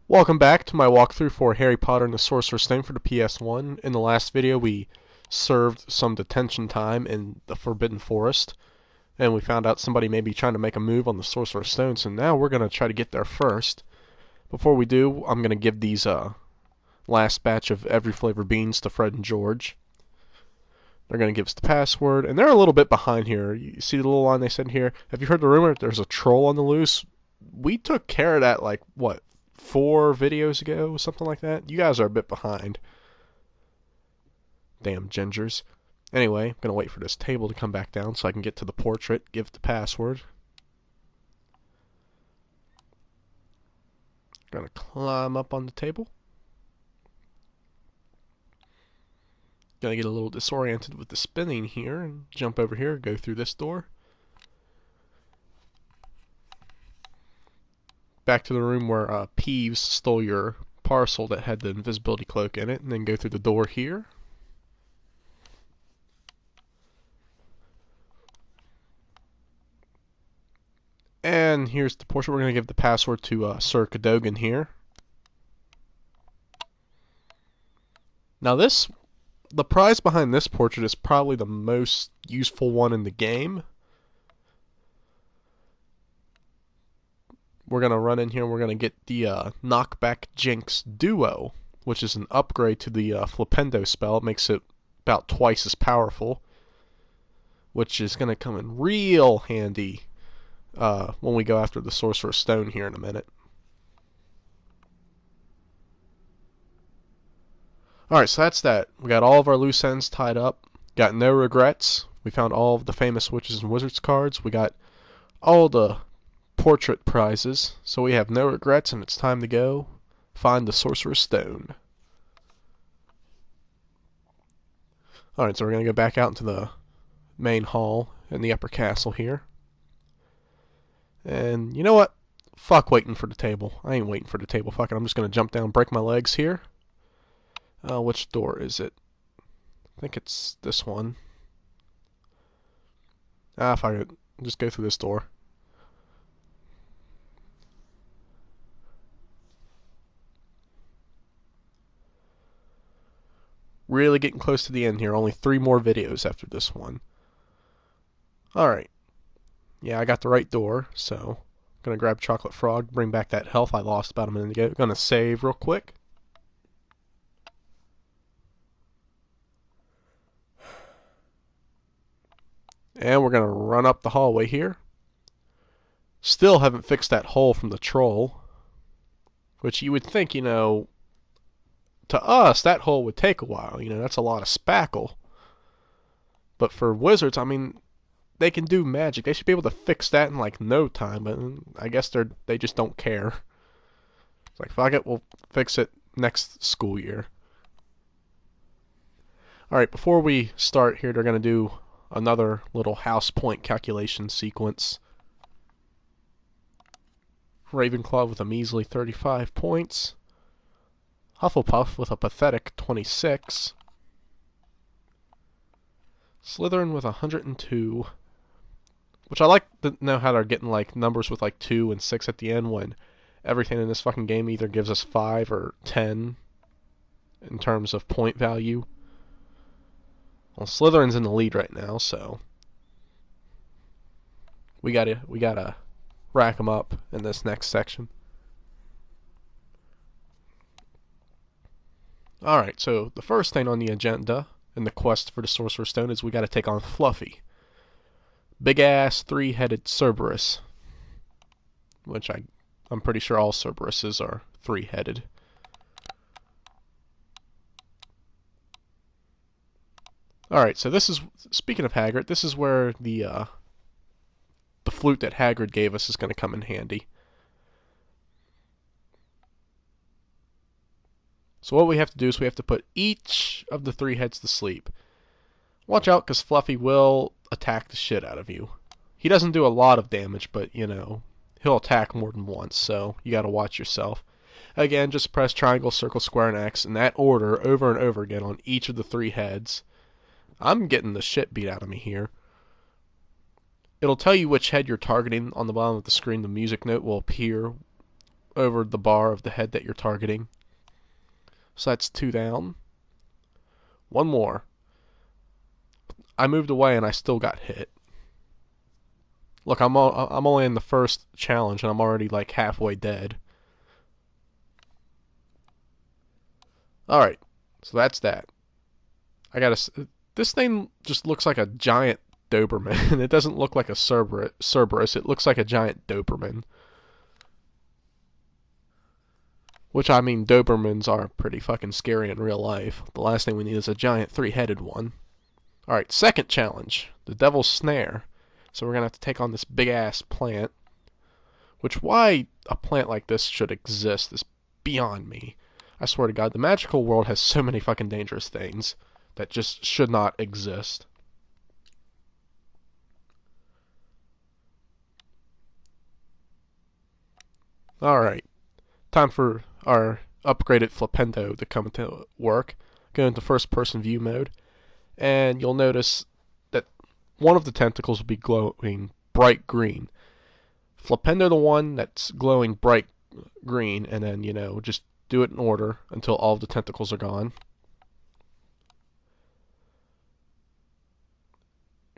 Welcome back to my walkthrough for Harry Potter and the Sorcerer's Stone for the PS1. In the last video we served some detention time in the Forbidden Forest, and we found out somebody may be trying to make a move on the Sorcerer's Stone, so now we're going to try to get there first. Before we do, I'm going to give these last batch of every flavor beans to Fred and George. They're going to give us the password, and they're a little bit behind here. You see the little line they said here? Have you heard the rumor there's a troll on the loose? We took care of that, like, what, 4 videos ago, something like that. You guys are a bit behind. Damn gingers. Anyway, I'm going to wait for this table to come back down so I can get to the portrait, give it the password. Going to climb up on the table. Going to get a little disoriented with the spinning here and jump over here, go through this door. Back to the room where Peeves stole your parcel that had the invisibility cloak in it, and then go through the door here. And here's the portrait. We're going to give the password to Sir Cadogan here. Now the prize behind this portrait is probably the most useful one in the game. We're going to run in here and we're going to get the Knockback Jinx Duo, which is an upgrade to the Flipendo spell. It makes it about twice as powerful, which is going to come in real handy when we go after the Sorcerer's Stone here in a minute. Alright, so that's that. We got all of our loose ends tied up. Got no regrets. We found all of the famous witches and wizards cards. We got all the portrait prizes. So we have no regrets, and it's time to go find the Sorcerer's Stone. Alright, so we're going to go back out into the main hall in the upper castle here. And you know what? Fuck waiting for the table. I ain't waiting for the table. Fuck it. I'm just going to jump down, break my legs here. Which door is it? I think it's this one. Fuck it. Just go through this door. Really getting close to the end here. Only 3 more videos after this one. Alright. Yeah, I got the right door, so I'm going to grab Chocolate Frog, bring back that health I lost about a minute ago. Going to save real quick. And we're going to run up the hallway here. Still haven't fixed that hole from the troll, which you would think, you know, to us, that hole would take a while. You know, that's a lot of spackle. But for wizards, I mean, they can do magic. They should be able to fix that in like no time, but I guess they just don't care. It's like, fuck it, we'll fix it next school year. Alright, before we start here, they're going to do another little house point calculation sequence. Ravenclaw with a measly 35 points. Hufflepuff with a pathetic 26. Slytherin with 102. Which I like to know how they're getting like numbers with like 2 and 6 at the end when everything in this fucking game either gives us 5 or 10 in terms of point value. Well, Slytherin's in the lead right now, so we gotta rack them up in this next section. Alright, so the first thing on the agenda in the quest for the Sorcerer's Stone is we gotta take on Fluffy. Big ass 3-headed Cerberus. Which I'm pretty sure all Cerberuses are 3-headed. Alright, so this is, speaking of Hagrid, this is where the flute that Hagrid gave us is going to come in handy. So what we have to do is we have to put each of the 3 heads to sleep. Watch out, because Fluffy will attack the shit out of you. He doesn't do a lot of damage, but, you know, he'll attack more than once, so you gotta watch yourself. Again, just press triangle, circle, square, and X in that order over and over again on each of the 3 heads. I'm getting the shit beat out of me here. It'll tell you which head you're targeting on the bottom of the screen. The music note will appear over the bar of the head that you're targeting. So that's 2 down. One more. I moved away and I still got hit. Look, I'm only in the first challenge and I'm already like halfway dead. Alright, so that's that. This thing just looks like a giant Doberman. It doesn't look like a Cerberus. It looks like a giant Doberman. Which, I mean, Dobermans are pretty fucking scary in real life. The last thing we need is a giant 3-headed one. Alright, second challenge. The Devil's Snare. So we're going to have to take on this big-ass plant. Which, why a plant like this should exist is beyond me. I swear to God, the magical world has so many fucking dangerous things that just should not exist. Alright, time for our upgraded Flipendo to come into work. Go into first person view mode, and you'll notice that one of the tentacles will be glowing bright green. Flipendo the one that's glowing bright green, and then, you know, just do it in order until all of the tentacles are gone.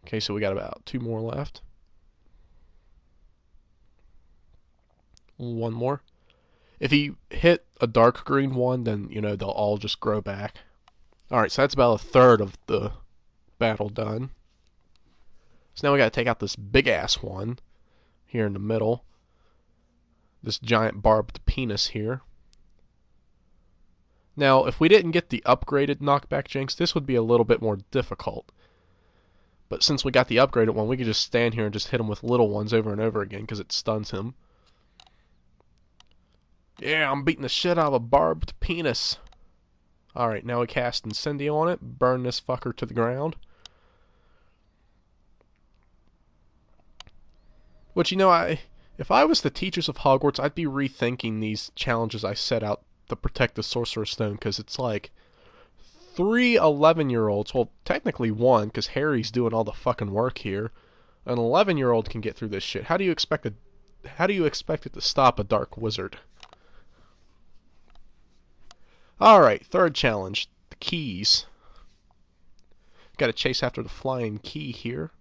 Okay, so we got about 2 more left. One more. If you hit a dark green one, then, you know, they'll all just grow back. Alright, so that's about a third of the battle done. So now we gotta take out this big-ass one here in the middle. This giant barbed penis here. Now, if we didn't get the upgraded knockback jinx, this would be a little bit more difficult. But since we got the upgraded one, we could just stand here and just hit him with little ones over and over again because it stuns him. Yeah, I'm beating the shit out of a barbed penis. Alright, now we cast Incendio on it. Burn this fucker to the ground. Which, you know, if I was the teachers of Hogwarts, I'd be rethinking these challenges I set out to protect the Sorcerer's Stone, because it's like 3 11-year-olds, well, technically 1, because Harry's doing all the fucking work here. An 11-year-old can get through this shit. How do you expect it to stop a dark wizard? Alright, third challenge. The keys. Gotta chase after the flying key here.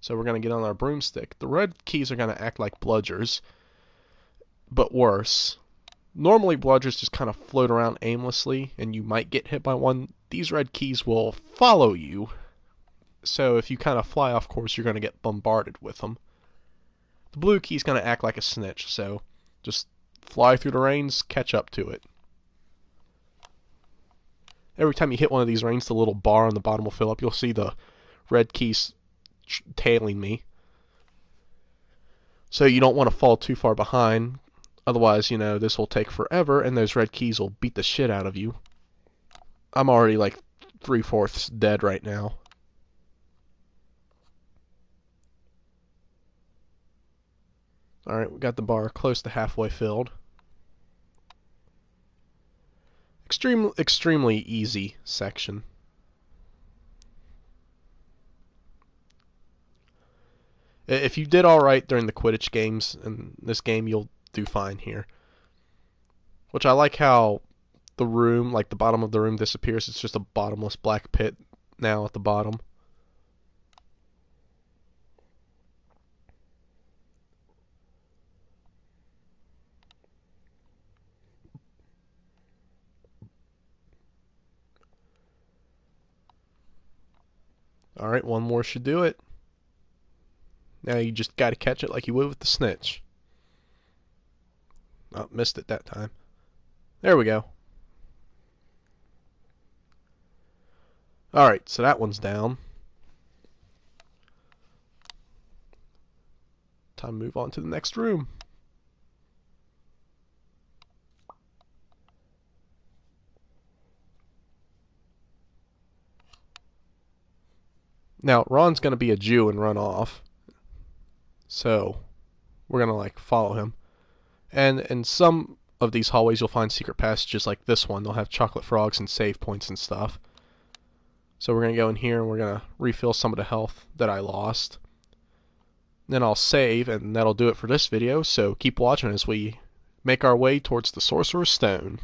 So we're gonna get on our broomstick. The red keys are gonna act like bludgers, but worse. Normally bludgers just kind of float around aimlessly, and you might get hit by one. These red keys will follow you. So if you kind of fly off course, you're gonna get bombarded with them. The blue key's gonna act like a snitch, so just fly through the reins, catch up to it. Every time you hit one of these reins, the little bar on the bottom will fill up. You'll see the red keys tailing me. So you don't want to fall too far behind. Otherwise, you know, this will take forever, and those red keys will beat the shit out of you. I'm already like 3/4 dead right now. Alright, we got the bar close to halfway filled. Extremely easy section. If you did alright during the Quidditch games in this game, you'll do fine here. Which I like how the room, like the bottom of the room disappears. It's just a bottomless black pit now at the bottom. Alright, one more should do it. Now you just gotta catch it like you would with the snitch. Oh, missed it that time. There we go. Alright, so that one's down. Time to move on to the next room. Now, Ron's gonna be a Jew and run off. So, we're gonna, like, follow him. And in some of these hallways, you'll find secret passages like this one. They'll have chocolate frogs and save points and stuff. So we're gonna go in here and we're gonna refill some of the health that I lost. Then I'll save, and that'll do it for this video. So keep watching as we make our way towards the Sorcerer's Stone.